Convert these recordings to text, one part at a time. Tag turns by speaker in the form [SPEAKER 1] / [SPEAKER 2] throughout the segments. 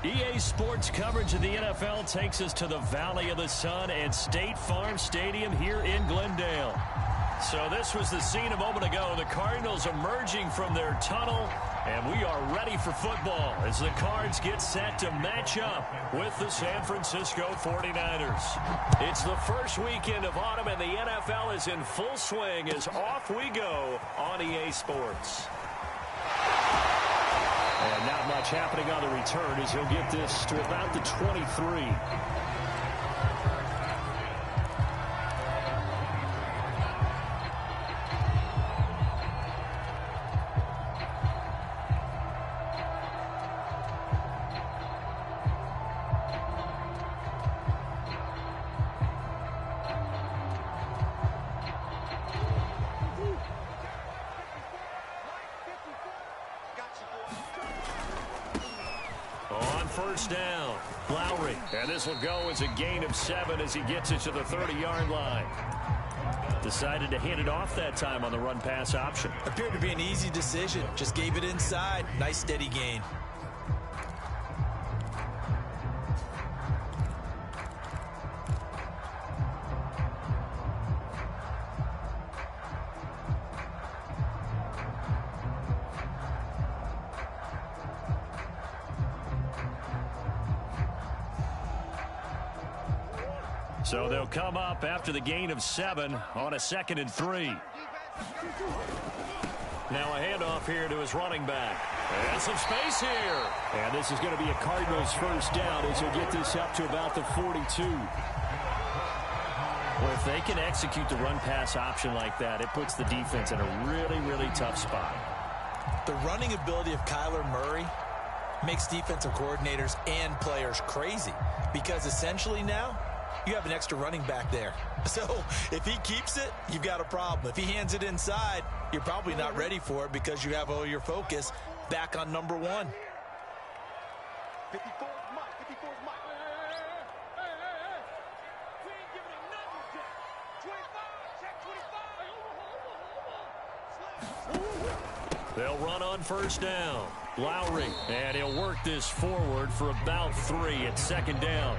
[SPEAKER 1] EA Sports coverage of the NFL takes us to the Valley of the Sun and State Farm Stadium here in Glendale. So this was the scene a moment ago. The Cardinals emerging from their tunnel, and we are ready for football as the Cards get set to match up with the San Francisco 49ers. It's the first weekend of autumn, and the NFL is in full swing as off we go on EA Sports. And not much happening on the return as he'll get this to about the 23. First down, Lowry, and this will go as a gain of 7 as he gets it to the 30-yard line. Decided to hand it off that time on the run-pass option.
[SPEAKER 2] Appeared to be an easy decision. Just gave it inside. Nice steady gain.
[SPEAKER 1] So they'll come up after the gain of 7 on a 2nd and 3. Now a handoff here to his running back. And some space here. And this is going to be a Cardinals first down as he'll get this up to about the 42. Well, if they can execute the run-pass option like that, it puts the defense in a really, really tough spot.
[SPEAKER 2] The running ability of Kyler Murray makes defensive coordinators and players crazy because essentially now, you have an extra running back there. So if he keeps it, you've got a problem. If he hands it inside, you're probably not ready for it because you have all your focus back on number 1.
[SPEAKER 3] 54 is Mike. 54 is Mike. We ain't giving him nothing yet. 25. Check 25.
[SPEAKER 1] They'll run on first down. Lowry, and he'll work this forward for about 3 at 2nd down.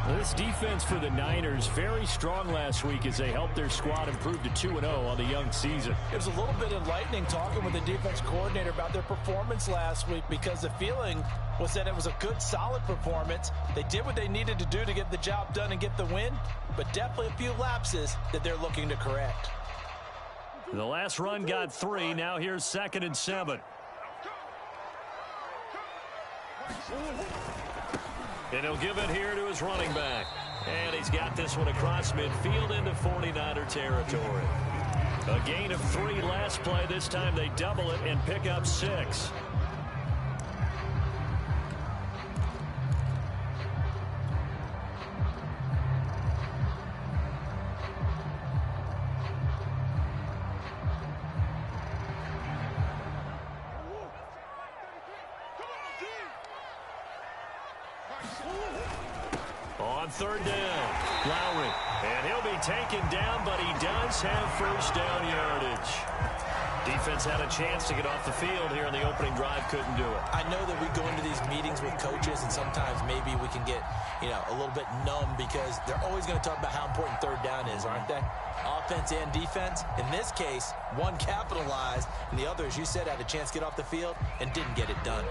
[SPEAKER 1] This defense for the Niners very strong last week as they helped their squad improve to 2-0 on the young season.
[SPEAKER 4] It was a little bit enlightening talking with the defense coordinator about their performance last week because the feeling was that it was a good, solid performance. They did what they needed to do to get the job done and get the win, but definitely a few lapses that they're looking to correct.
[SPEAKER 1] The last run got 3. Now here's 2nd and 7. And he'll give it here to his running back. And he's got this one across midfield into 49er territory. A gain of 3 last play. This time they double it and pick up 6. On 3rd down, Lowry, and he'll be taken down, but he does have first down yardage. Defense had a chance to get off the field here in the opening drive, couldn't do it.
[SPEAKER 2] I know that we go into these meetings with coaches, and sometimes maybe we can get, a little bit numb because they're always going to talk about how important 3rd down is, aren't they? Offense and defense. In this case, one capitalized, and the other, as you said, had a chance to get off the field and didn't get it done.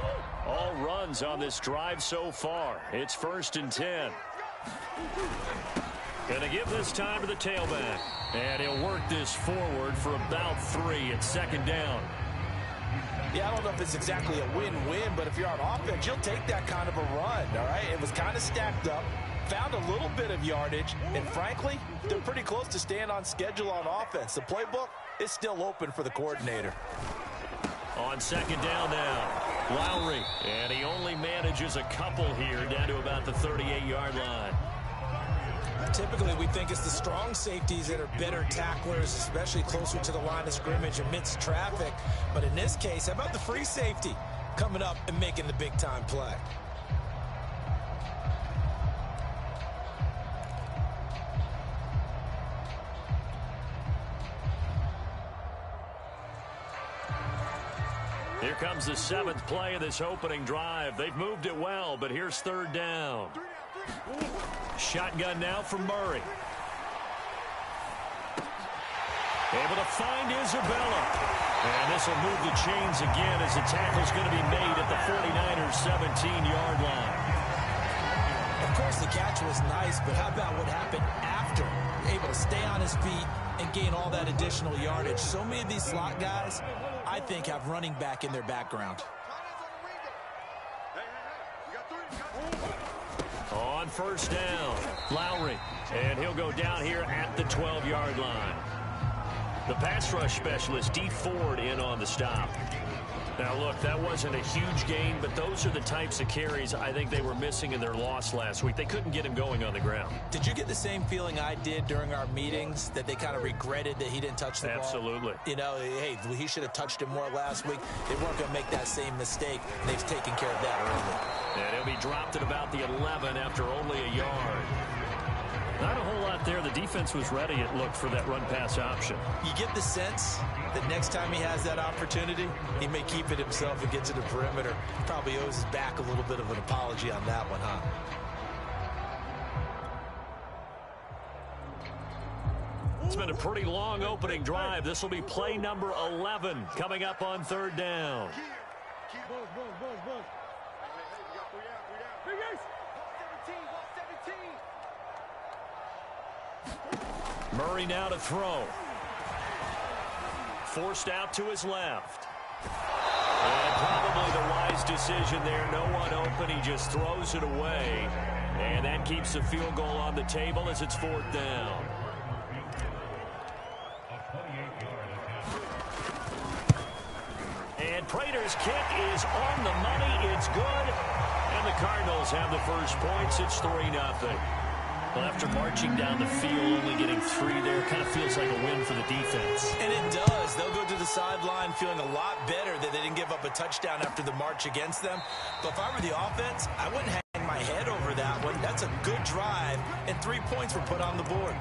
[SPEAKER 1] All runs on this drive so far. It's 1st and 10. Going to give this time to the tailback. And he'll work this forward for about 3 at 2nd down.
[SPEAKER 4] Yeah, I don't know if it's exactly a win-win, but if you're on offense, you'll take that kind of a run, all right? It was kind of stacked up, found a little bit of yardage, and frankly, they're pretty close to staying on schedule on offense. The playbook is still open for the coordinator.
[SPEAKER 1] On 2nd down now, Lowry, and he only manages a couple here down to about the 38-yard line.
[SPEAKER 4] Typically, we think it's the strong safeties that are better tacklers, especially closer to the line of scrimmage amidst traffic. But in this case, how about the free safety coming up and making the big-time play?
[SPEAKER 1] Here comes the 7th play of this opening drive. They've moved it well, but here's 3rd down. Shotgun now for Murray. Able to find Isabella. And this will move the chains again as the tackle's going to be made at the 49ers 17-yard line.
[SPEAKER 2] Of course, the catch was nice, but how about what happened after? Able to stay on his feet and gain all that additional yardage. So many of these slot guys, I think, have running back in their background.
[SPEAKER 1] On 1st down, Lowry. And he'll go down here at the 12-yard line. The pass rush specialist, D. Ford, in on the stop. Now, look, that wasn't a huge gain, but those are the types of carries I think they were missing in their loss last week. They couldn't get him going on the ground.
[SPEAKER 2] Did you get the same feeling I did during our meetings, that they kind of regretted that he didn't touch the ball?
[SPEAKER 1] Absolutely.
[SPEAKER 2] You know, hey, he should have touched it more last week. They weren't going to make that same mistake. They've taken care of that early.
[SPEAKER 1] And he'll be dropped at about the 11 after only a yard. Not a whole lot there. The defense was ready, it looked, for that run-pass option.
[SPEAKER 2] You get the sense that next time he has that opportunity, he may keep it himself and get to the perimeter. Probably owes his back a little bit of an apology on that one, huh?
[SPEAKER 1] It's been a pretty long opening drive. This will be play number 11 coming up on 3rd down. Murray now to throw. Forced out to his left. And probably the wise decision there. No one open. He just throws it away. And that keeps the field goal on the table as it's 4th down. And Prater's kick is on the money. It's good. And the Cardinals have the first points. It's 3-0. Well, after marching down the field, only getting 3 there, kind of feels like a win for the defense.
[SPEAKER 2] And it does. They'll go to the sideline feeling a lot better that they didn't give up a touchdown after the march against them. But if I were the offense, I wouldn't hang my head over that one. That's a good drive, and 3 points were put on the board.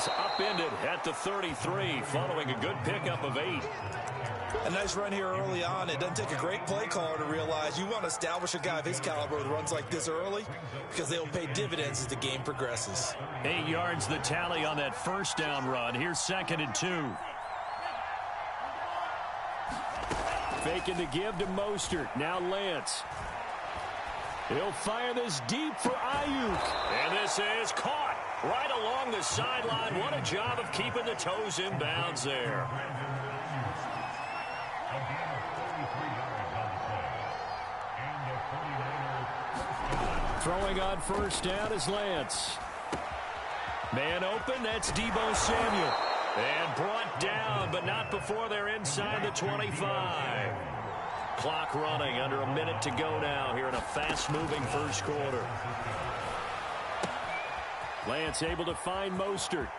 [SPEAKER 1] Upended at the 33 following a good pickup of 8.
[SPEAKER 2] A nice run here early on. It doesn't take a great play caller to realize you want to establish a guy of his caliber that runs like this early, because they'll pay dividends as the game progresses.
[SPEAKER 1] 8 yards the tally on that 1st down run. Here's 2nd and 2. Faking to give to Mostert. Now Lance. He'll fire this deep for Ayuk. And this is caught right along the sideline. What a job of keeping the toes in bounds there. Throwing on 1st down is Lance. Man open, that's Deebo Samuel. And brought down, but not before they're inside the 25. Clock running, under a minute to go now here in a fast-moving 1st quarter. Lance able to find Mostert.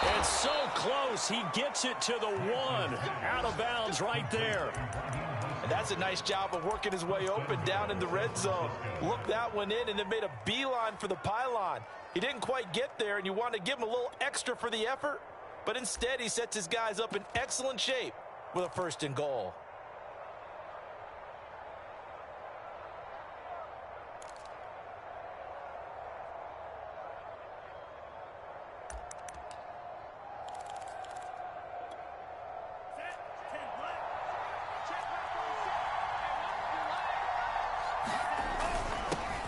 [SPEAKER 1] And so close, he gets it to the 1. Out of bounds right there.
[SPEAKER 4] And that's a nice job of working his way open down in the red zone. Looked that one in and then made a beeline for the pylon. He didn't quite get there, and you want to give him a little extra for the effort. But instead, he sets his guys up in excellent shape with a 1st and goal.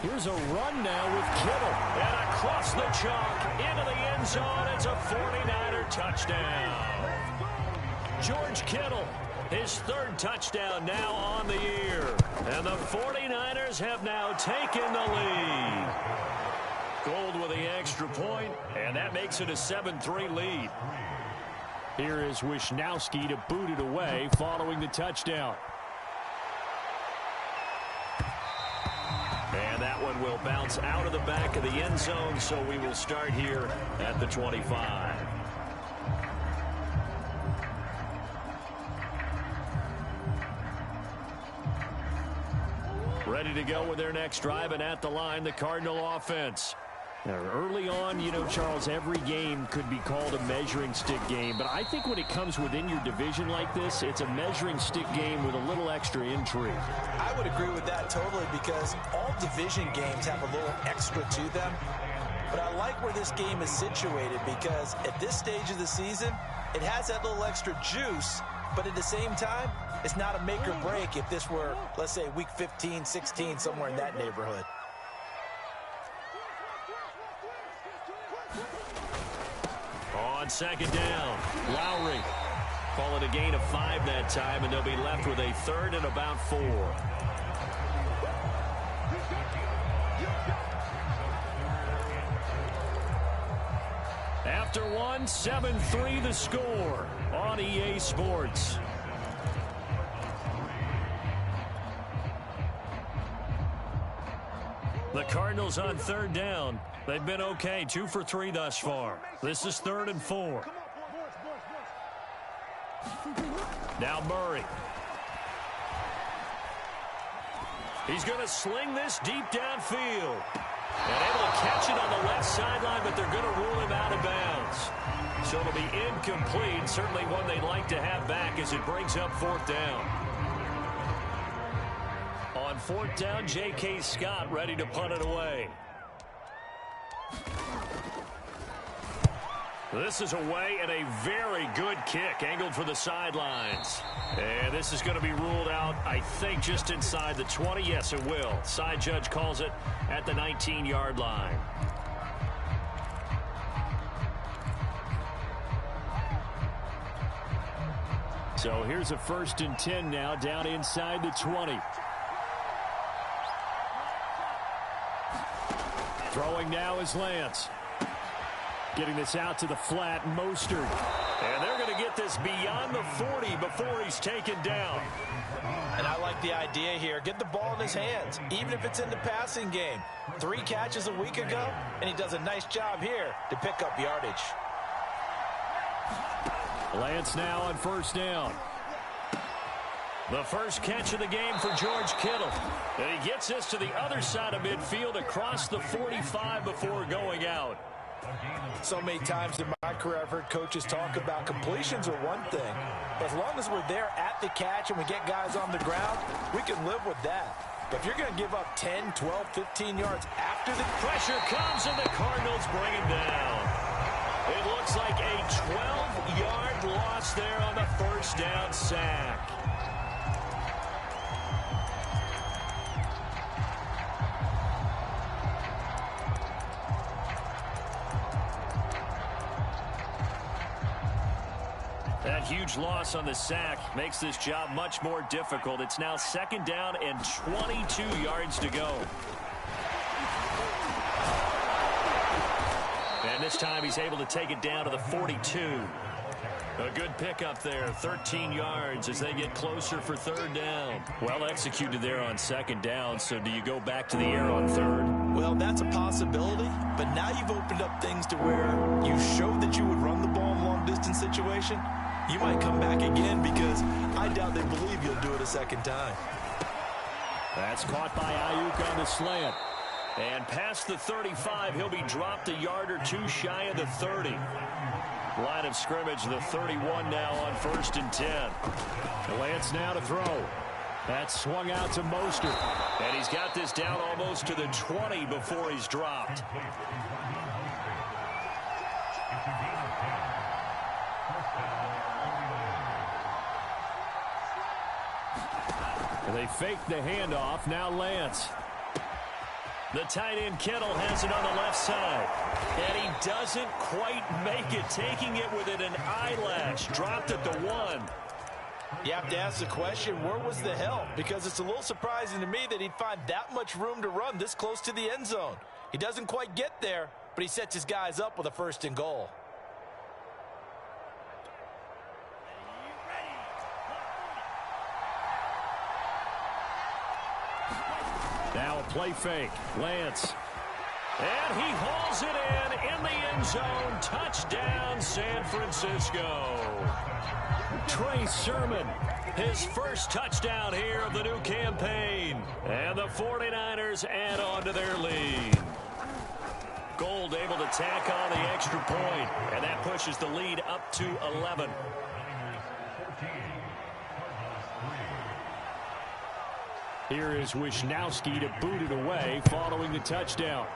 [SPEAKER 1] Here's a run now with Kittle. And across the chalk into the end zone. It's a 49er touchdown. George Kittle, his 3rd touchdown now on the year. And the 49ers have now taken the lead. Gold with the extra point, and that makes it a 7-3 lead. Here is Wisnowski to boot it away following the touchdown. And that one will bounce out of the back of the end zone, so we will start here at the 25. Ready to go with their next drive, and at the line, the Cardinal offense. Now, early on, you know, Charles, every game could be called a measuring stick game, but I think when it comes within your division like this, it's a measuring stick game with a little extra intrigue.
[SPEAKER 2] I would agree with that totally, because all division games have a little extra to them. But I like where this game is situated, because at this stage of the season, it has that little extra juice, but at the same time, it's not a make or break if this were, let's say, week 15, 16, somewhere in that neighborhood.
[SPEAKER 1] On second down, Lowry. Call it a gain of 5 that time, and they'll be left with a 3rd and about 4. After one, 7-3 the score on EA Sports. The Cardinals on 3rd down. They've been okay, 2 for 3 thus far. This is 3rd and 4. Now Murray. He's going to sling this deep downfield. And able to catch it on the left sideline, but they're going to rule him out of bounds. So it'll be incomplete, certainly one they'd like to have back as it brings up 4th down. On 4th down, J.K. Scott ready to punt it away. This is away, and a very good kick angled for the sidelines. And this is going to be ruled out, I think, just inside the 20. Yes, it will. Side judge calls it at the 19-yard line. So here's a 1st and 10 now, down inside the 20. Throwing now is Lance. Getting this out to the flat, Mostert. And they're going to get this beyond the 40 before he's taken down.
[SPEAKER 2] And I like the idea here. Get the ball in his hands, even if it's in the passing game. 3 catches a week ago, and he does a nice job here to pick up yardage.
[SPEAKER 1] Lance now on 1st down. The first catch of the game for George Kittle. And he gets this to the other side of midfield across the 45 before going out.
[SPEAKER 2] So many times in my career, I've heard coaches talk about completions are one thing. But as long as we're there at the catch and we get guys on the ground, we can live with that. But if you're going to give up 10, 12, 15 yards after the
[SPEAKER 1] pressure comes, and the Cardinals bring him down. It looks like a 12-yard loss there on the 1st down sack. That huge loss on the sack makes this job much more difficult. It's now 2nd down and 22 yards to go. And this time he's able to take it down to the 42. A good pickup there, 13 yards as they get closer for 3rd down. Well executed there on 2nd down, so do you go back to the air on 3rd?
[SPEAKER 2] Well, that's a possibility, but now you've opened up things to where you showed that you would run the ball in a long-distance situation. You might come back again, because I doubt they believe you'll do it a 2nd time.
[SPEAKER 1] That's caught by Ayuk on the slant. And past the 35, he'll be dropped a yard or 2 shy of the 30. Line of scrimmage, the 31 now on 1st and 10. Lance now to throw. That's swung out to Mostert. And he's got this down almost to the 20 before he's dropped. And they fake the handoff. Now Lance. The tight end Kittle has it on the left side. And he doesn't quite make it, taking it within an eyelash. Dropped at the 1.
[SPEAKER 2] You have to ask the question, where was the help? Because it's a little surprising to me that he'd find that much room to run this close to the end zone.
[SPEAKER 4] He doesn't quite get there, but he sets his guys up with a 1st and goal.
[SPEAKER 1] Now a play fake. Lance. And he hauls it in the end zone. Touchdown, San Francisco. Trey Sermon, his first touchdown here of the new campaign. And the 49ers add on to their lead. Gold able to tack on the extra point, and that pushes the lead up to 11. Here is Wisnowski to boot it away following the touchdown.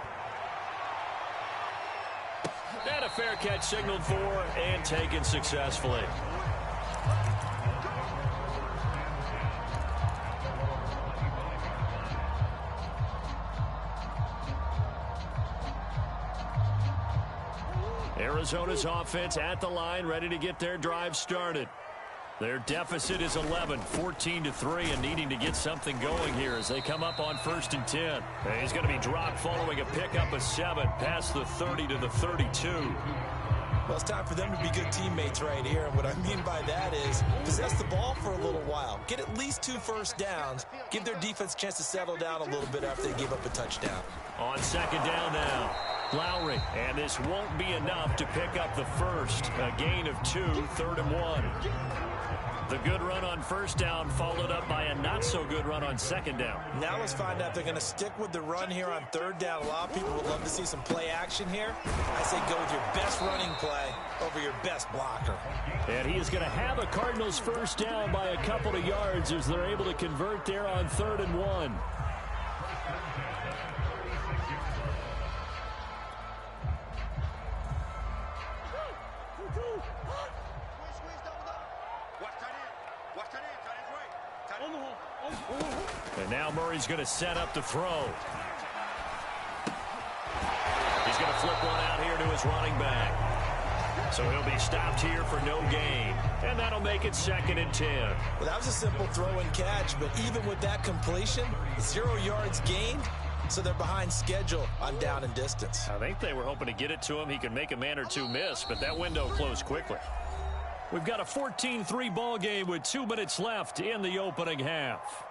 [SPEAKER 1] And a fair catch signaled for and taken successfully. Arizona's offense at the line, ready to get their drive started. Their deficit is 11, 14-3, and needing to get something going here as they come up on 1st and 10. And he's going to be dropped following a pickup of 7 past the 30 to the 32.
[SPEAKER 2] Well, it's time for them to be good teammates right here. And what I mean by that is possess the ball for a little while. Get at least 2 first downs. Give their defense a chance to settle down a little bit after they give up a touchdown.
[SPEAKER 1] On 2nd down now, Lowry. And this won't be enough to pick up the first. A gain of 2, 3rd and 1. The good run on 1st down followed up by a not-so-good run on 2nd down.
[SPEAKER 2] Now let's find out if they're going to stick with the run here on 3rd down. A lot of people would love to see some play action here. I say go with your best running play over your best blocker.
[SPEAKER 1] And he is going to have a Cardinals 1st down by a couple of yards as they're able to convert there on 3rd and 1. And now Murray's going to set up to throw. He's going to flip one out here to his running back. So he'll be stopped here for no gain. And that'll make it 2nd and 10.
[SPEAKER 2] Well, that was a simple throw and catch, but even with that completion, 0 yards gained, so they're behind schedule on down and distance.
[SPEAKER 1] I think they were hoping to get it to him. He could make a man or two miss, but that window closed quickly. We've got a 14-3 ball game with 2 minutes left in the opening half.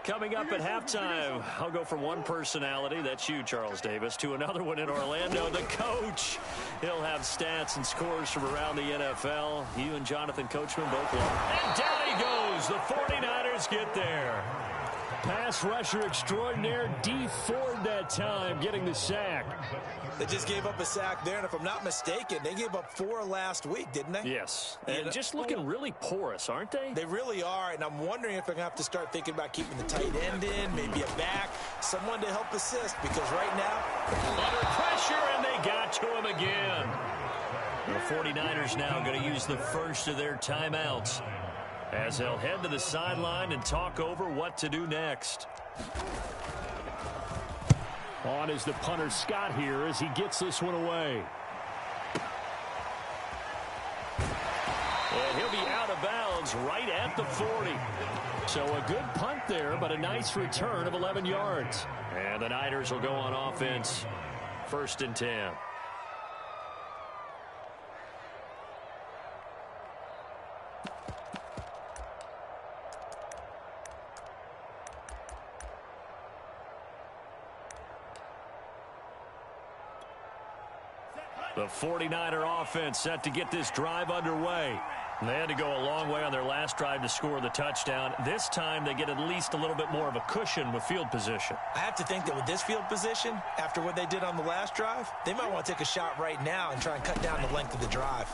[SPEAKER 1] Coming up at halftime, I'll go from one personality, that's you, Charles Davis, to another one in Orlando, the coach. He'll have stats and scores from around the NFL. You and Jonathan Coachman both love. And down he goes. The 49ers get there. Pass rusher extraordinaire, D. Ford that time, getting the sack.
[SPEAKER 2] They just gave up a sack there, and if I'm not mistaken, they gave up 4 last week, didn't they?
[SPEAKER 1] Yes, and just looking really porous, aren't they?
[SPEAKER 2] They really are, and I'm wondering if they're going to have to start thinking about keeping the tight end in, maybe a back, someone to help assist, because right now,
[SPEAKER 1] under pressure, and they got to him again. The 49ers now going to use the first of their timeouts as they'll head to the sideline and talk over what to do next. On is the punter Scott here as he gets this one away. And he'll be out of bounds right at the 40. So a good punt there, but a nice return of 11 yards. And the Niners will go on offense, 1st and 10. The 49er offense set to get this drive underway. They had to go a long way on their last drive to score the touchdown. This time they get at least a little bit more of a cushion with field position.
[SPEAKER 2] I have to think that with this field position, after what they did on the last drive, they might want to take a shot right now and try and cut down the length of the drive.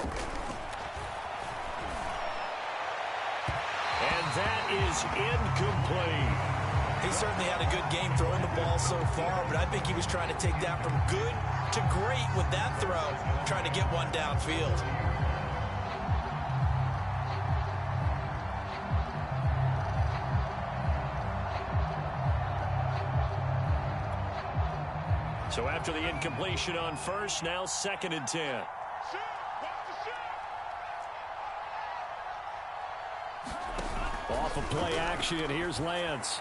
[SPEAKER 1] And that is incomplete.
[SPEAKER 2] He certainly had a good game throwing the ball so far, but I think he was trying to take that from good to great with that throw, trying to get one downfield.
[SPEAKER 1] So after the incompletion on first, now 2nd and 10. Off of play action, here's Lance.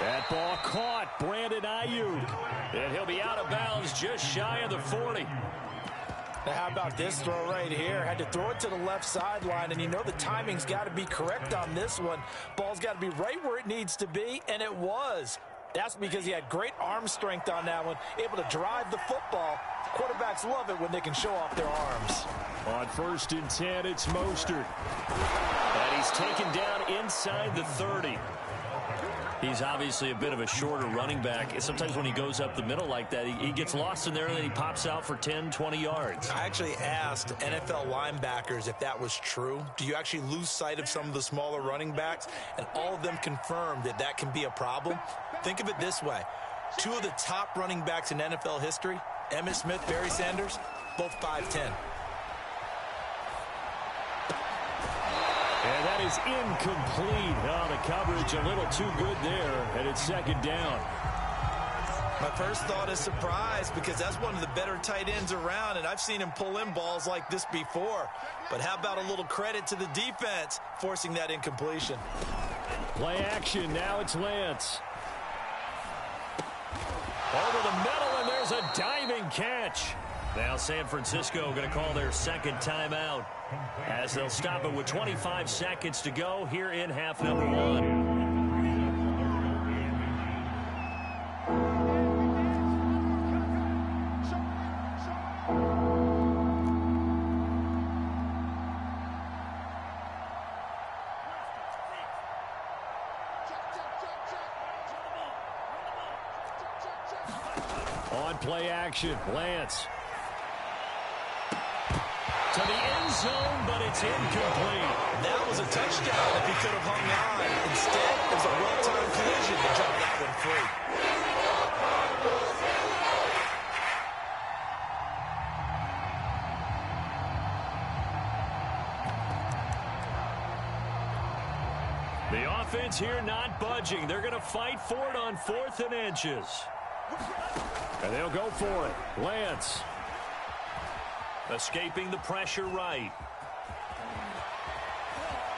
[SPEAKER 1] That ball caught. Brandon Ayuk. And he'll be out of bounds just shy of the 40.
[SPEAKER 4] Now how about this throw right here? Had to throw it to the left sideline, and you know the timing's got to be correct on this one. Ball's got to be right where it needs to be, and it was. That's because he had great arm strength on that one, able to drive the football. Quarterbacks love it when they can show off their arms.
[SPEAKER 1] On 1st and 10, it's Mostert. And he's taken down inside the 30. He's obviously a bit of a shorter running back. Sometimes when he goes up the middle like that, he gets lost in there and then he pops out for 10, 20 yards.
[SPEAKER 2] I actually asked NFL linebackers if that was true. Do you actually lose sight of some of the smaller running backs? And all of them confirmed that that can be a problem. Think of it this way. 2 of the top running backs in NFL history, Emmitt Smith, Barry Sanders, both 5'10".
[SPEAKER 1] And that is incomplete. Oh, the coverage a little too good there, and it's 2nd down.
[SPEAKER 2] My first thought is surprise because that's one of the better tight ends around, and I've seen him pull in balls like this before. But how about a little credit to the defense forcing that incompletion?
[SPEAKER 1] Play action. Now it's Lance. Over the middle, and there's a diving catch. Now San Francisco going to call their 2nd timeout as they'll stop it with 25 seconds to go here in half number 1. On play action, Lance. To the end zone, but it's incomplete.
[SPEAKER 2] That was a touchdown if he could have hung on. Instead, it was a well-timed collision to drop that one free.
[SPEAKER 1] The offense here not budging. They're going to fight for it on 4th and inches. And they'll go for it. Lance. Escaping the pressure right.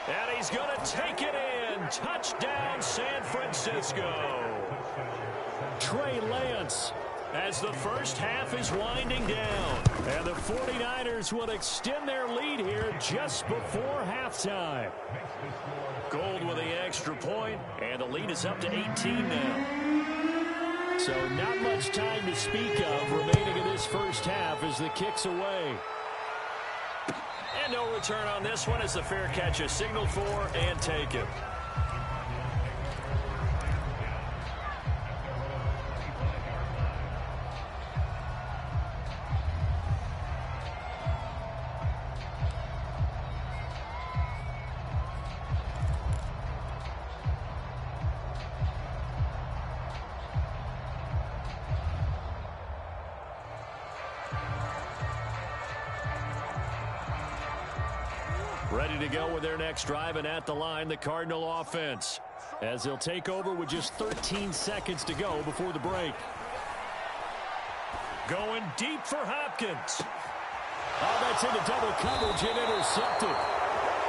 [SPEAKER 1] And he's going to take it in. Touchdown, San Francisco. Trey Lance as the first half is winding down. And the 49ers will extend their lead here just before halftime. Gold with the extra point, and the lead is up to 18 now. So not much time to speak of remaining in this first half as the kick's away. And no return on this one as the fair catch is signaled for and taken. Ready to go with their next drive, and at the line, the Cardinal offense, as they'll take over with just 13 seconds to go before the break. Going deep for Hopkins. Oh, that's into double coverage and intercepted.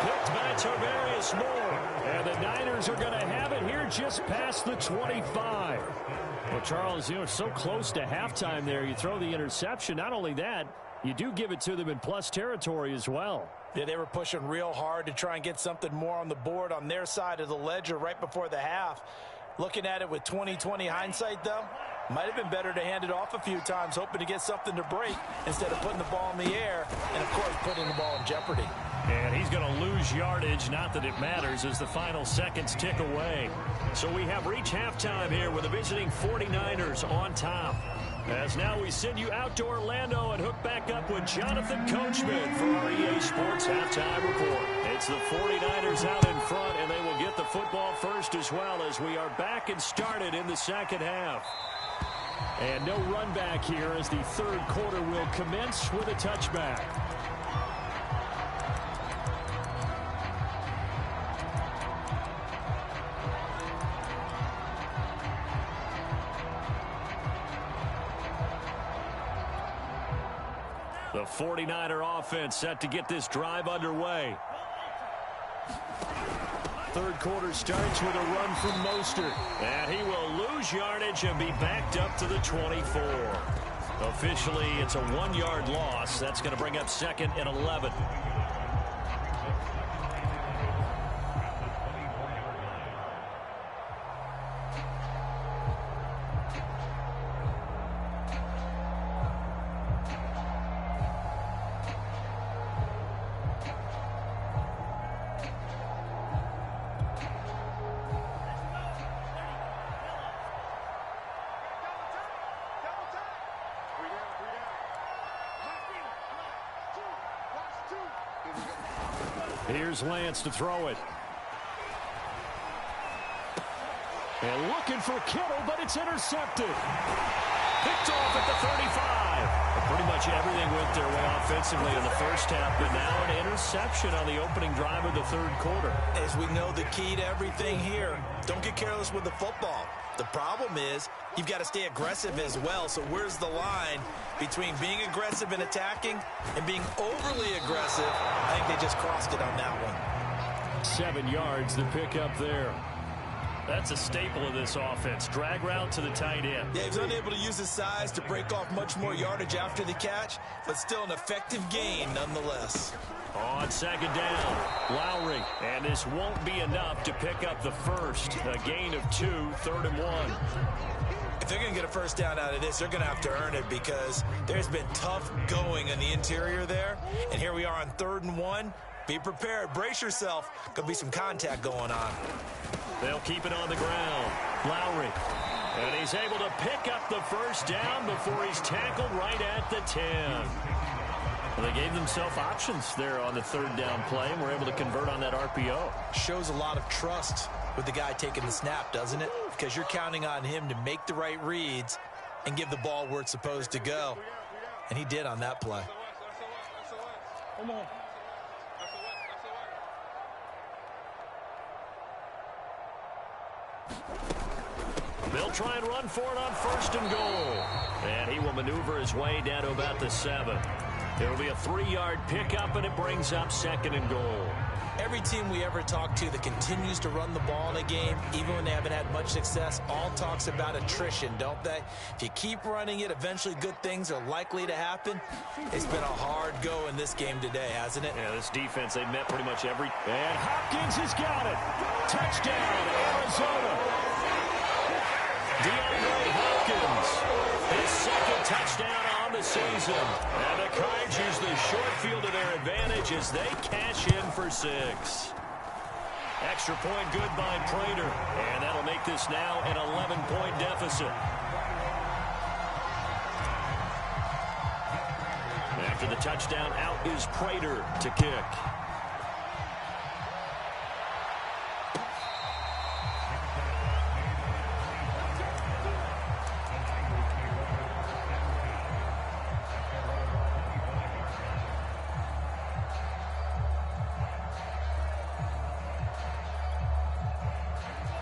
[SPEAKER 1] Picked by Tarvarius Moore. And the Niners are going to have it here just past the 25. Well, Charles, it's so close to halftime there. You throw the interception. Not only that, you do give it to them in plus territory as well.
[SPEAKER 4] Yeah, they were pushing real hard to try and get something more on the board on their side of the ledger right before the half. Looking at it with 20/20 hindsight, though, might have been better to hand it off a few times, hoping to get something to break instead of putting the ball in the air and, of course, putting the ball in jeopardy.
[SPEAKER 1] And he's going to lose yardage, not that it matters, as the final seconds tick away. So we have reached halftime here with the visiting 49ers on top. As now we send you out to Orlando and hook back up with Jonathan Coachman for our EA Sports Halftime Report. It's the 49ers out in front, and they will get the football first as well as we are back and started in the second half. And no run back here as the third quarter will commence with a touchback. The 49er offense set to get this drive underway. Third quarter starts with a run from Mostert. And he will lose yardage and be backed up to the 24. Officially, it's a 1-yard loss. That's going to bring up 2nd and 11. Here's Lance to throw it. And looking for Kittle, but it's intercepted. Picked off at the 35. Pretty much everything went their way offensively in the first half, but now an interception on the opening drive of the third quarter.
[SPEAKER 2] As we know, the key to everything here, don't get careless with the football. The problem is you've got to stay aggressive as well. So where's the line between being aggressive and attacking and being overly aggressive? I think they just crossed it on that one.
[SPEAKER 1] 7 yards, the pickup there. That's a staple of this offense. Drag route to the tight end.
[SPEAKER 2] Yeah, he was unable to use his size to break off much more yardage after the catch, but still an effective gain nonetheless.
[SPEAKER 1] On second down, Lowry. And this won't be enough to pick up the first. A gain of 2, 3rd and 1.
[SPEAKER 2] If they're going to get a first down out of this, they're going to have to earn it because there's been tough going in the interior there. And here we are on 3rd and 1. Be prepared. Brace yourself. Could be some contact going on.
[SPEAKER 1] They'll keep it on the ground. Lowry. And he's able to pick up the first down before he's tackled right at the 10. Well, they gave themselves options there on the 3rd down play and were able to convert on that RPO.
[SPEAKER 2] Shows a lot of trust with the guy taking the snap, doesn't it? Because you're counting on him to make the right reads and give the ball where it's supposed to go. And he did on that play.
[SPEAKER 3] Come on.
[SPEAKER 1] They'll try and run for it on 1st and goal. And he will maneuver his way down to about the 7. It'll be a 3-yard pickup, and it brings up 2nd and goal.
[SPEAKER 2] Every team we ever talk to that continues to run the ball in a game, even when they haven't had much success, all talks about attrition, don't they? If you keep running it, eventually good things are likely to happen. It's been a hard go in this game today, hasn't it?
[SPEAKER 1] Yeah, this defense, they've met pretty much every... And Hopkins has got it. Touchdown, Arizona. DeAndre Hopkins, his 2nd touchdown on the season. And the Cards use the short field to their advantage as they cash in for 6. Extra point good by Prater. And that'll make this now an 11-point deficit. After the touchdown, out is Prater to kick.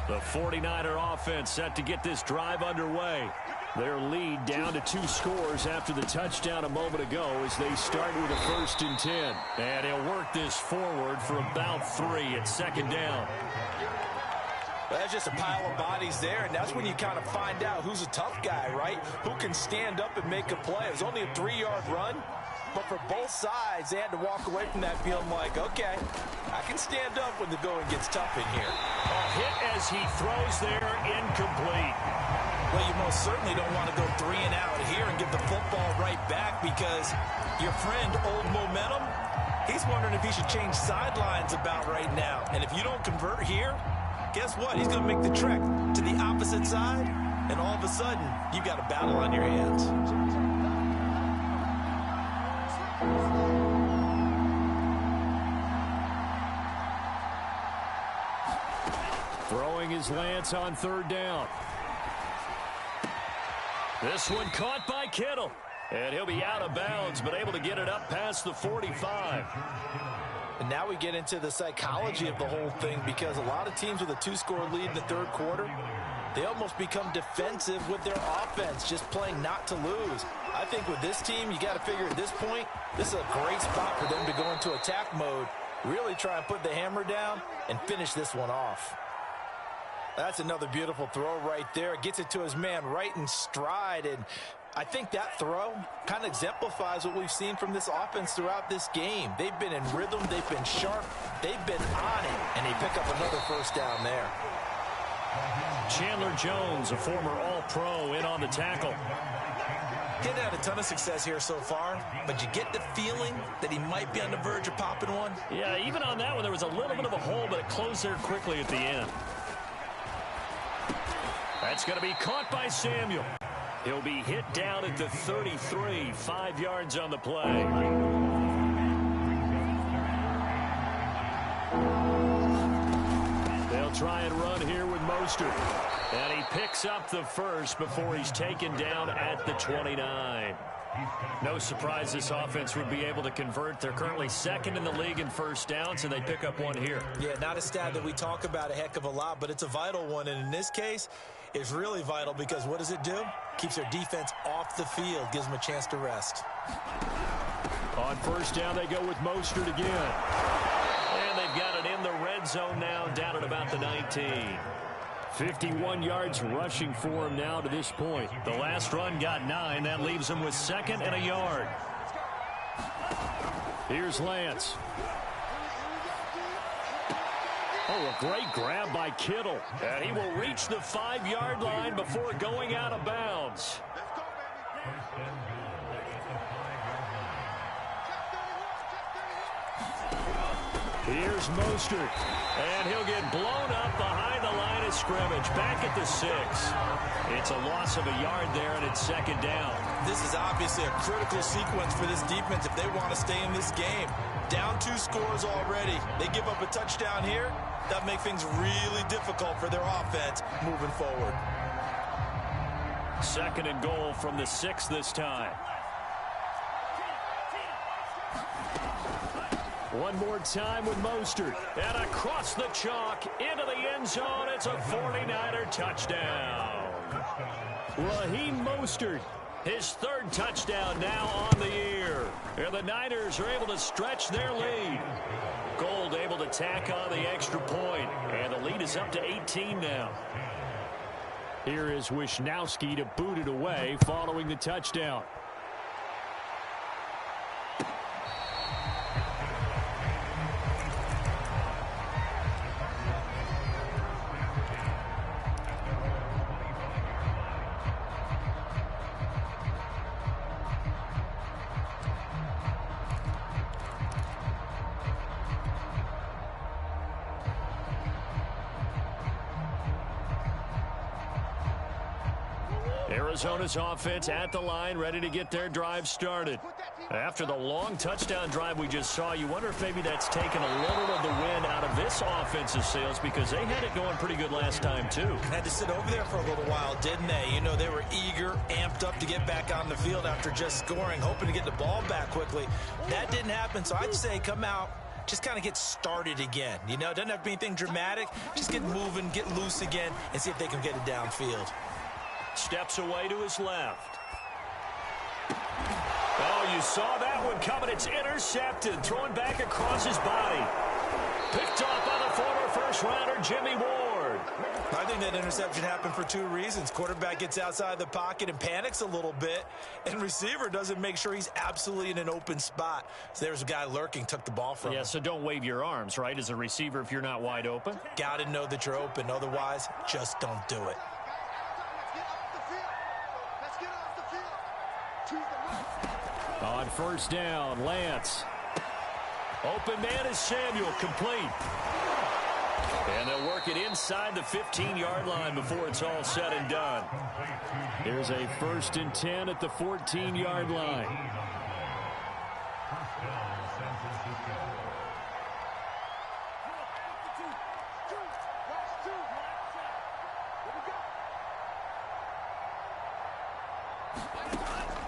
[SPEAKER 1] The 49er offense set to get this drive underway. Their lead down to 2 scores after the touchdown a moment ago as they start with a 1st and 10. And he'll work this forward for about 3 at 2nd down.
[SPEAKER 2] Well, that's just a pile of bodies there, and that's when you kind of find out who's a tough guy, right? Who can stand up and make a play. It was only a 3-yard run, but for both sides, they had to walk away from that feeling like, okay, I can stand up when the going gets tough in here.
[SPEAKER 1] A hit as he throws there, incomplete.
[SPEAKER 2] Well, you most certainly don't want to go 3 and out here and give the football right back because your friend, Old Momentum, he's wondering if he should change sidelines about right now. And if you don't convert here, guess what? He's going to make the trek to the opposite side, and all of a sudden, you've got a battle on your hands.
[SPEAKER 1] Throwing his Lance on 3rd down. This one caught by Kittle. And he'll be out of bounds, but able to get it up past the 45.
[SPEAKER 2] And now we get into the psychology of the whole thing because a lot of teams with a 2-score lead in the 3rd quarter, they almost become defensive with their offense, just playing not to lose. I think with this team, you got to figure at this point, this is a great spot for them to go into attack mode Really try and put the hammer down and finish this one off. That's another beautiful throw right there. Gets it to his man right in stride, and I think that throw kind of exemplifies what we've seen from this offense throughout this game. They've been in rhythm, they've been sharp, they've been on it, and they pick up another first down there.
[SPEAKER 1] Chandler Jones, a former All-Pro, in on the tackle.
[SPEAKER 2] He hadn't had a ton of success here so far, but you get the feeling that he might be on the verge of popping one.
[SPEAKER 1] Yeah, even on that one, there was a little bit of a hole, but it closed there quickly at the end. That's going to be caught by Samuel. He'll be hit down at the 33, 5 yards on the play. They'll try and run here with Mostert. And he picks up the first before he's taken down at the 29. No surprise this offense would be able to convert. They're currently second in the league in first downs, and they pick up one here.
[SPEAKER 2] Yeah, not a stat that we talk about a heck of a lot, but it's a vital one. And in this case, it's really vital because what does it do? Keeps their defense off the field, gives them a chance to rest.
[SPEAKER 1] On first down, they go with Mostert again. And they've got it in the red zone now, down at about the 19. 51 yards rushing for him now to this point. The last run got 9. That leaves him with 2nd and a yard. Here's Lance. Oh, a great grab by Kittle. And he will reach the 5-yard line before going out of bounds. Here's Mostert. And he'll get blown up behind the line of scrimmage. Back at the 6. It's a loss of a yard there, and it's 2nd down.
[SPEAKER 2] This is obviously a critical sequence for this defense if they want to stay in this game. Down 2 scores already. They give up a touchdown here. That makes things really difficult for their offense moving forward.
[SPEAKER 1] 2nd and goal from the 6 this time. One more time with Mostert. And across the chalk into the end zone. It's a 49er touchdown. Raheem Mostert, his 3rd touchdown now on the year. And the Niners are able to stretch their lead. Gold able to tack on the extra point. And the lead is up to 18 now. Here is Wisnowski to boot it away following the touchdown. Arizona's offense at the line, ready to get their drive started. After the long touchdown drive we just saw, you wonder if maybe that's taken a little of the wind out of this offense's sails because they had it going pretty good last time, too.
[SPEAKER 2] Had to sit over there for a little while, didn't they? You know, they were eager, amped up to get back on the field after just scoring, hoping to get the ball back quickly. That didn't happen, so I'd say come out, just kind of get started again. You know, it doesn't have to be anything dramatic. Just get moving, get loose again, and see if they can get it downfield.
[SPEAKER 1] Steps away to his left. Oh, you saw that one coming. It's intercepted. Thrown back across his body. Picked off by the former first-rounder, Jimmy Ward.
[SPEAKER 2] I think that interception happened for 2 reasons. Quarterback gets outside the pocket and panics a little bit, and receiver doesn't make sure he's absolutely in an open spot. So there's a guy lurking, took the ball from him.
[SPEAKER 1] Yeah, so don't wave your arms, right, as a receiver if you're not wide open?
[SPEAKER 2] Got to know that you're open. Otherwise, just don't do it.
[SPEAKER 1] On first down, Lance. Open man is Samuel, complete. And they'll work it inside the 15-yard line before it's all said and done. Here's a 1st and 10 at the 14-yard line.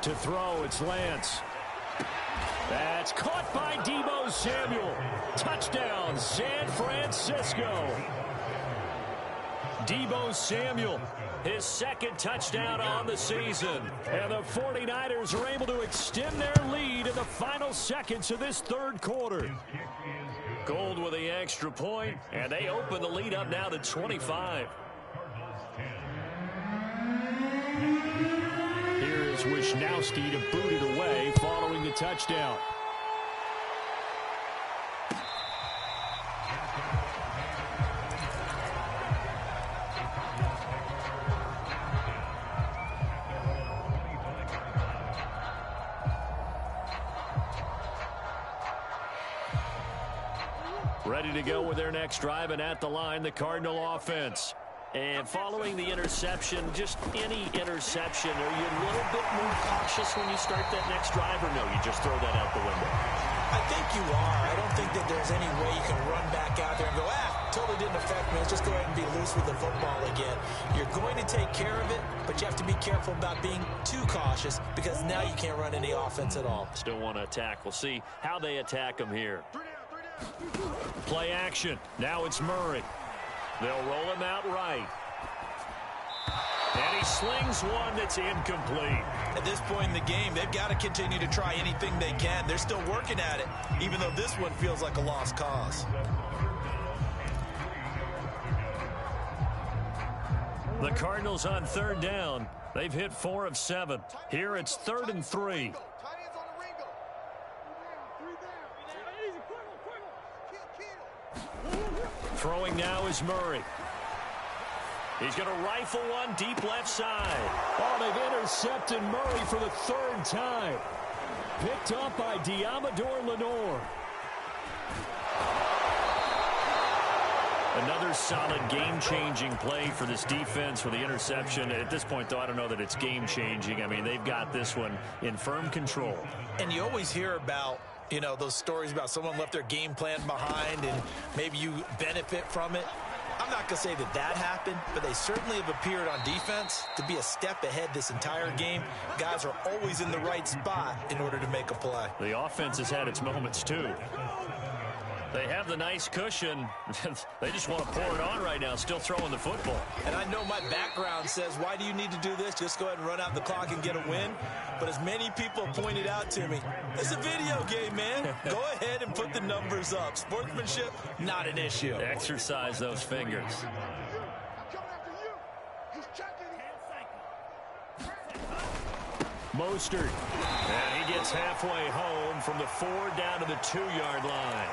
[SPEAKER 1] To throw, it's Lance. That's caught by Deebo Samuel. Touchdown, San Francisco. Deebo Samuel, his 2nd touchdown on the season. And the 49ers are able to extend their lead in the final seconds of this 3rd quarter. Gold with the extra point, and they open the lead up now to 25. Here is Wisnowski to boot it away following the touchdown. Ready to go with their next drive, and at the line, the Cardinal offense. And following the interception, just any interception, are you a little bit more cautious when you start that next drive, or no, you just throw that out the window?
[SPEAKER 2] I think you are. I don't think that there's any way you can run back out there and go, totally didn't affect me. Let's just go ahead and be loose with the football again. You're going to take care of it, but you have to be careful about being too cautious because now you can't run any offense at all.
[SPEAKER 1] Still want to attack. We'll see how they attack them here. Play action. Now it's Murray. They'll roll him out right. And he slings one that's incomplete.
[SPEAKER 4] At this point in the game, they've got to continue to try anything they can. They're still working at it, even though this one feels like a lost cause.
[SPEAKER 1] The Cardinals on third down. They've hit 4 of 7. Here it's 3rd and 3. Throwing now is Murray. He's going to rifle one deep left side. Oh, they've intercepted Murray for the 3rd time. Picked up by Diamador Lenore. Another solid game-changing play for this defense with the interception. At this point, though, I don't know that it's game-changing. I mean, they've got this one in firm control.
[SPEAKER 2] And you always hear about, you know, those stories about someone left their game plan behind and maybe you benefit from it. I'm not going to say that that happened, but they certainly have appeared on defense to be a step ahead this entire game. Guys are always in the right spot in order to make a play.
[SPEAKER 1] The offense has had its moments, too. They have the nice cushion. They just want to pour it on right now, still throwing the football.
[SPEAKER 2] And I know my background says, why do you need to do this? Just go ahead and run out the clock and get a win. But as many people pointed out to me, it's a video game, man. Go ahead and put the numbers up. Sportsmanship, not an issue.
[SPEAKER 1] Exercise those fingers. Mostert. And he gets halfway home from the 4 down to the 2-yard line.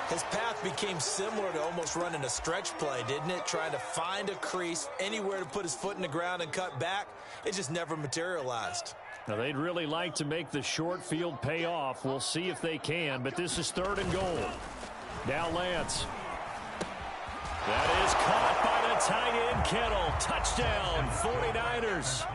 [SPEAKER 2] His path became similar to almost running a stretch play, didn't it? Trying to find a crease, anywhere to put his foot in the ground and cut back. It just never materialized.
[SPEAKER 1] Now, they'd really like to make the short field pay off. We'll see if they can, but this is 3rd and goal. Now Lance. That is caught by the tight end, Kittle. Touchdown, 49ers.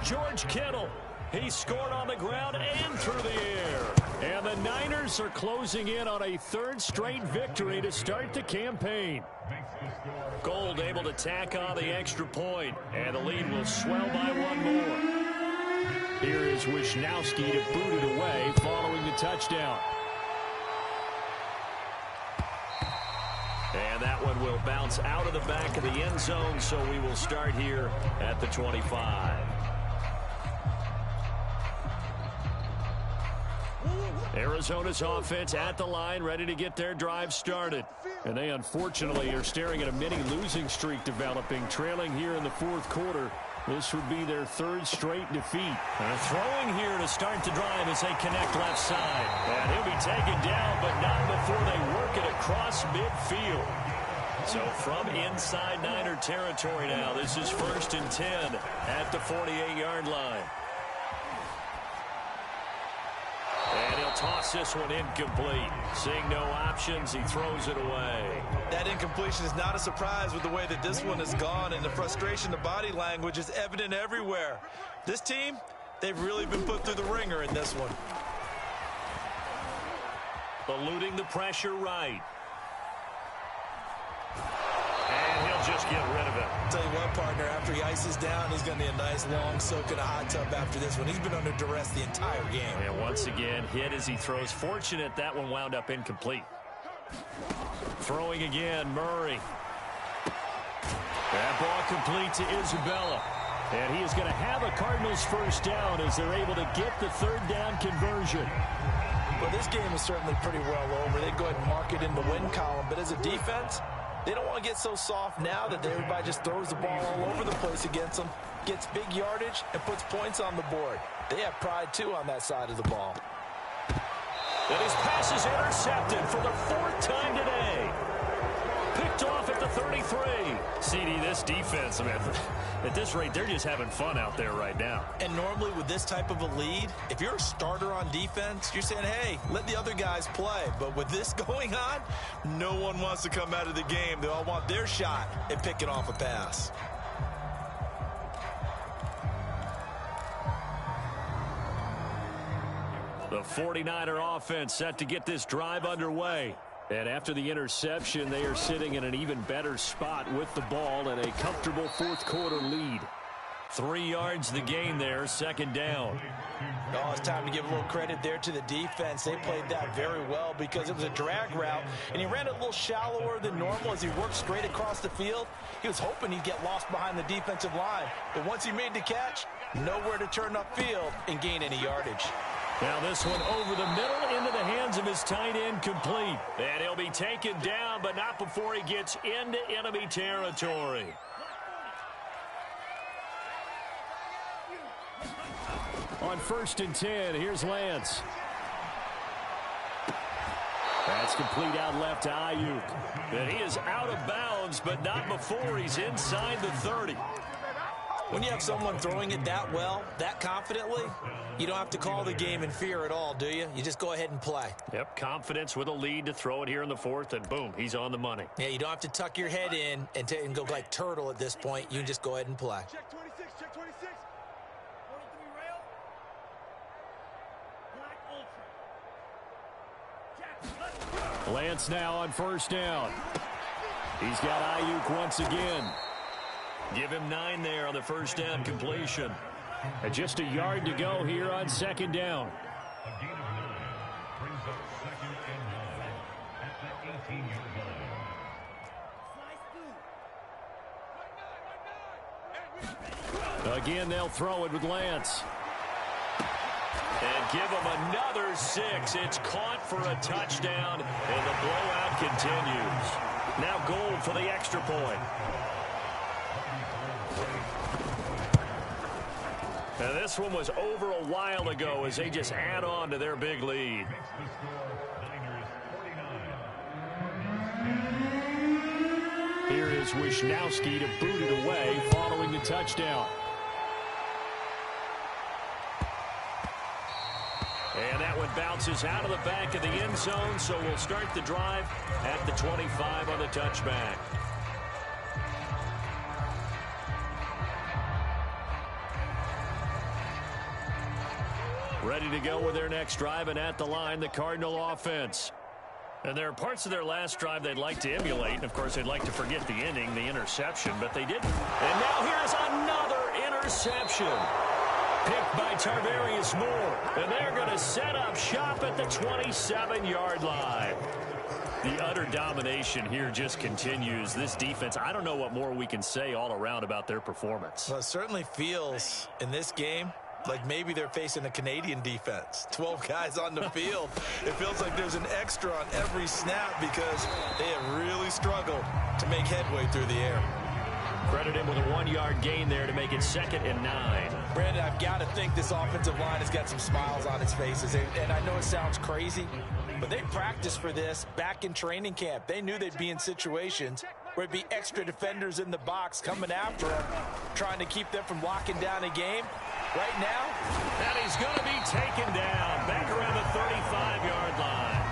[SPEAKER 1] George Kittle. He scored on the ground and through the air. And the Niners are closing in on a 3rd straight victory to start the campaign. Gold able to tack on the extra point, and the lead will swell by 1 more. Here is Wisnowski to boot it away following the touchdown. And that one will bounce out of the back of the end zone, so we will start here at the 25. Arizona's offense at the line, ready to get their drive started. And they unfortunately are staring at a mini losing streak developing, trailing here in the 4th quarter. This would be their 3rd straight defeat. They're throwing here to start the drive as they connect left side. And he'll be taken down, but not before they work it across midfield. So from inside Niner territory now, this is 1st and 10 at the 48-yard line. And he'll toss this one incomplete. Seeing no options, he throws it away.
[SPEAKER 4] That incompletion is not a surprise with the way that this one has gone, and the frustration, the body language is evident everywhere. This team, they've really been put through the ringer in this one.
[SPEAKER 1] Eluding the pressure right. And he'll just get rid of it.
[SPEAKER 2] Tell you what, partner, after he ices down, he's going to need a nice long soak in a hot tub after this one. He's been under duress the entire game.
[SPEAKER 1] And once again, hit as he throws. Fortunate that one wound up incomplete. Throwing again, Murray. That ball complete to Isabella. And he is going to have a Cardinals 1st down as they're able to get the 3rd down conversion.
[SPEAKER 2] Well, this game is certainly pretty well over. They go ahead and mark it in the win column. But as a defense, they don't want to get so soft now that everybody just throws the ball all over the place against them, gets big yardage, and puts points on the board. They have pride, too, on that side of the ball.
[SPEAKER 1] And his pass is intercepted for the 4th time today. Picked off at the 33. CD, this defense, I mean, at this rate, they're just having fun out there right now.
[SPEAKER 2] And normally with this type of a lead, if you're a starter on defense, you're saying, hey, let the other guys play. But with this going on, no one wants to come out of the game. They all want their shot at picking off a pass.
[SPEAKER 1] The 49er offense set to get this drive underway. And after the interception, they are sitting in an even better spot with the ball and a comfortable 4th quarter lead. 3 yards the gain there, 2nd down.
[SPEAKER 2] Oh, it's time to give a little credit there to the defense. They played that very well because it was a drag route, and he ran it a little shallower than normal as he worked straight across the field. He was hoping he'd get lost behind the defensive line, but once he made the catch, nowhere to turn upfield and gain any yardage.
[SPEAKER 1] Now this one over the middle into the hands of his tight end, complete. And he'll be taken down, but not before he gets into enemy territory. On 1st and 10, here's Lance. That's complete out left to Ayuk. And he is out of bounds, but not before he's inside the 30.
[SPEAKER 2] When you have someone throwing it that well, that confidently, you don't have to call the game in fear at all, do you? You just go ahead and play.
[SPEAKER 1] Yep, confidence with a lead to throw it here in the 4th, and boom, he's on the money.
[SPEAKER 2] Yeah, you don't have to tuck your head in and go like turtle at this point. You can just go ahead and play.
[SPEAKER 3] Check 26, check 26. 23 rail. Black Ultra.
[SPEAKER 1] Lance now on 1st down. He's got Ayuk once again. Give him 9 there on the 1st down completion. And just a yard to go here on 2nd down.
[SPEAKER 5] A gain of 9 brings up 2nd and 9 at the 18-yard line.
[SPEAKER 1] Again, they'll throw it with Lance. And give him another 6. It's caught for a touchdown, and the blowout continues. Now goal for the extra point. Now this one was over a while ago as they just add on to their big lead. Here is Wisnowski to boot it away following the touchdown. And that one bounces out of the back of the end zone, so we'll start the drive at the 25 on the touchback. Ready to go with their next drive, and at the line, the Cardinal offense. And there are parts of their last drive they'd like to emulate, and of course they'd like to forget the ending, the interception, but they didn't. And now here's another interception. Picked by Tarvarius Moore, and they're going to set up shop at the 27-yard line. The utter domination here just continues. This defense, I don't know what more we can say all around about their performance.
[SPEAKER 2] Well, it certainly feels in this game like maybe they're facing a Canadian defense. 12 guys on the field. It feels like there's an extra on every snap because they have really struggled to make headway through the air.
[SPEAKER 1] Credit him with a 1-yard gain there to make it 2nd and 9.
[SPEAKER 2] Brandon, I've got to think this offensive line has got some smiles on its faces. And I know it sounds crazy, but they practiced for this back in training camp. They knew they'd be in situations where it'd be extra defenders in the box coming after them, trying to keep them from locking down a game. Right now,
[SPEAKER 1] and he's going to be taken down back around the 35-yard line.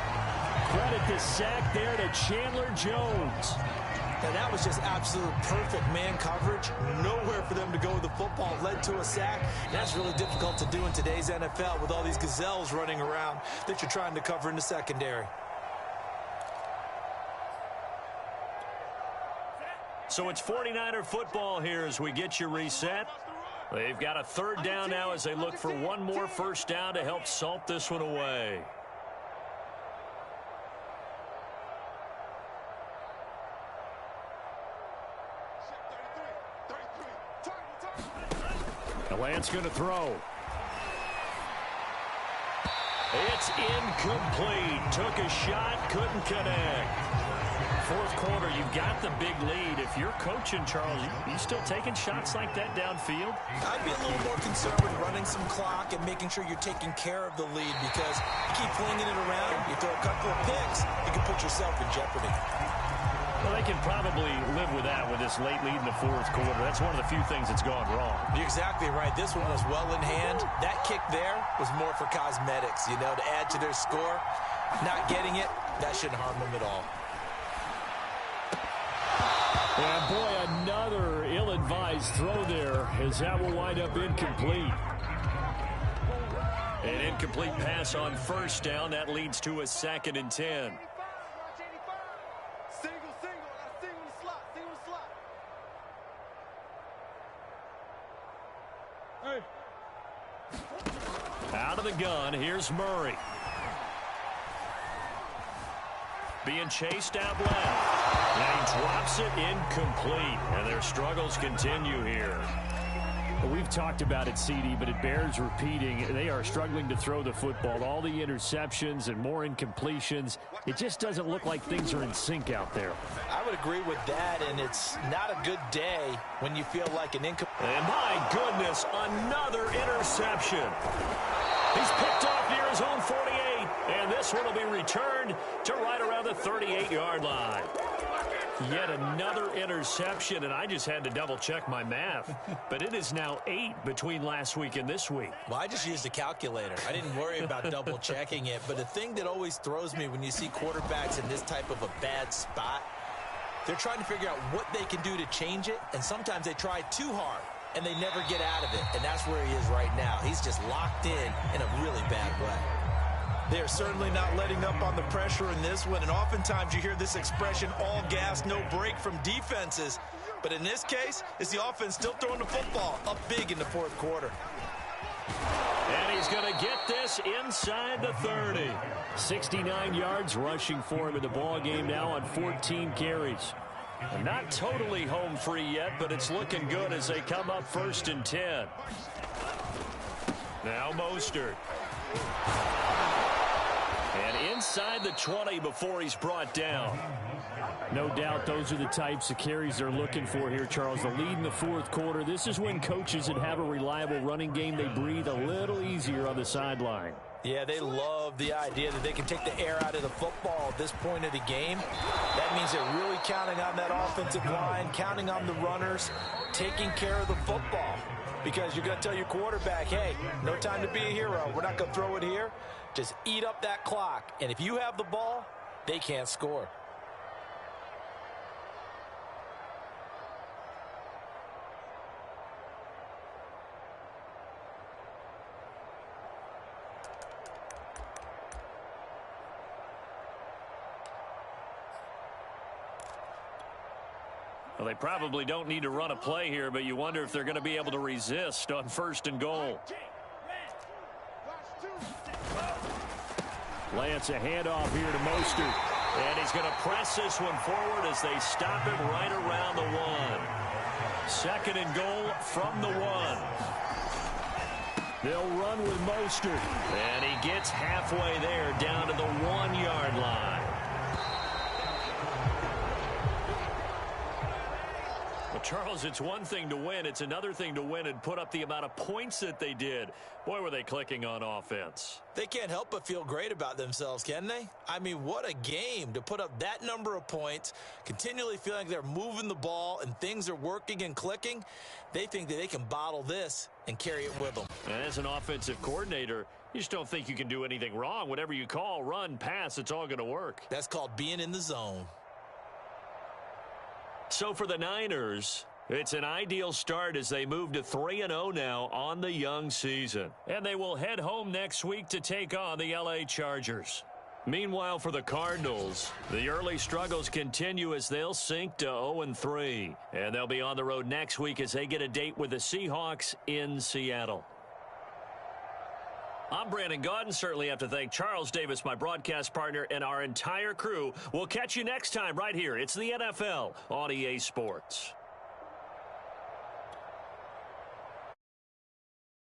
[SPEAKER 1] Credit the sack there to Chandler Jones.
[SPEAKER 2] And that was just absolute perfect man coverage. Nowhere for them to go with the football. Led to a sack. That's really difficult to do in today's NFL with all these gazelles running around that you're trying to cover in the secondary.
[SPEAKER 1] So it's 49er football here as we get you reset. They've got a 3rd down now as they look for one more 1st down to help salt this one away. The Lance going to throw. It's incomplete. Took a shot, couldn't connect. Fourth quarter, you've got the big lead. If you're coaching, Charles, you still taking shots like that downfield?
[SPEAKER 2] I'd be a little more concerned with running some clock and making sure you're taking care of the lead, because you keep flinging it around, you throw a couple of picks, you can put yourself in jeopardy.
[SPEAKER 1] Well, they can probably live with that with this late lead in the fourth quarter. That's one of the few things that's gone wrong.
[SPEAKER 2] You're exactly right. This one was well in hand. That kick there was more for cosmetics, to add to their score. Not getting it, that shouldn't harm them at all.
[SPEAKER 1] And boy, another ill-advised throw there, as that will wind up incomplete. An incomplete pass on first down. That leads to a 2nd and 10. Out of the gun, here's Murray. Being chased out left. Now he drops it incomplete, and their struggles continue here. We've talked about it, CD, but it bears repeating. They are struggling to throw the football. All the interceptions and more incompletions. It just doesn't look like things are in sync out there.
[SPEAKER 2] I would agree with that, and it's not a good day when you feel like an incomplete.
[SPEAKER 1] And my goodness, another interception. He's picked off near his own 48, and this one will be returned to right around the 38-yard line. Yet another interception, and I just had to double-check my math. But it is now 8 between last week and this week.
[SPEAKER 2] Well, I just used a calculator. I didn't worry about double-checking it. But the thing that always throws me when you see quarterbacks in this type of a bad spot, they're trying to figure out what they can do to change it, and sometimes they try too hard, and they never get out of it. And that's where he is right now. He's just locked in a really bad way.
[SPEAKER 4] They're certainly not letting up on the pressure in this one, and oftentimes you hear this expression, all gas, no break from defenses. But in this case, it's the offense still throwing the football up big in the fourth quarter.
[SPEAKER 1] And he's going to get this inside the 30. 69 yards rushing for him in the ball game now on 14 carries. Not totally home free yet, but it's looking good as they come up 1st and 10. Now Mostert. And inside the 20 before he's brought down. No doubt those are the types of carries they're looking for here, Charles. The lead in the fourth quarter. This is when coaches that have a reliable running game, they breathe a little easier on the sideline.
[SPEAKER 2] Yeah, they love the idea that they can take the air out of the football at this point of the game. That means they're really counting on that offensive line, counting on the runners, taking care of the football. Because you're going to tell your quarterback, hey, no time to be a hero. We're not going to throw it here. Just eat up that clock. And if you have the ball, they can't score.
[SPEAKER 1] Well, they probably don't need to run a play here, but you wonder if they're going to be able to resist on 1st and goal. Lance, a handoff here to Mostert. And he's going to press this one forward as they stop him right around the 1. 2nd and goal from the 1. They'll run with Mostert. And he gets halfway there down to the 1-yard line. Well, Charles, it's one thing to win. It's another thing to win and put up the amount of points that they did. Boy, were they clicking on offense.
[SPEAKER 2] They can't help but feel great about themselves, can they? I mean, what a game to put up that number of points, continually feeling like they're moving the ball and things are working and clicking. They think that they can bottle this and carry it with them.
[SPEAKER 1] And as an offensive coordinator, you just don't think you can do anything wrong. Whatever you call, run, pass, it's all going to work.
[SPEAKER 2] That's called being in the zone.
[SPEAKER 1] So for the Niners, it's an ideal start as they move to 3-0 now on the young season. And they will head home next week to take on the LA Chargers. Meanwhile, for the Cardinals, the early struggles continue as they'll sink to 0-3. And they'll be on the road next week as they get a date with the Seahawks in Seattle. I'm Brandon Gaudin. Certainly have to thank Charles Davis, my broadcast partner, and our entire crew. We'll catch you next time right here. It's the NFL on EA Sports.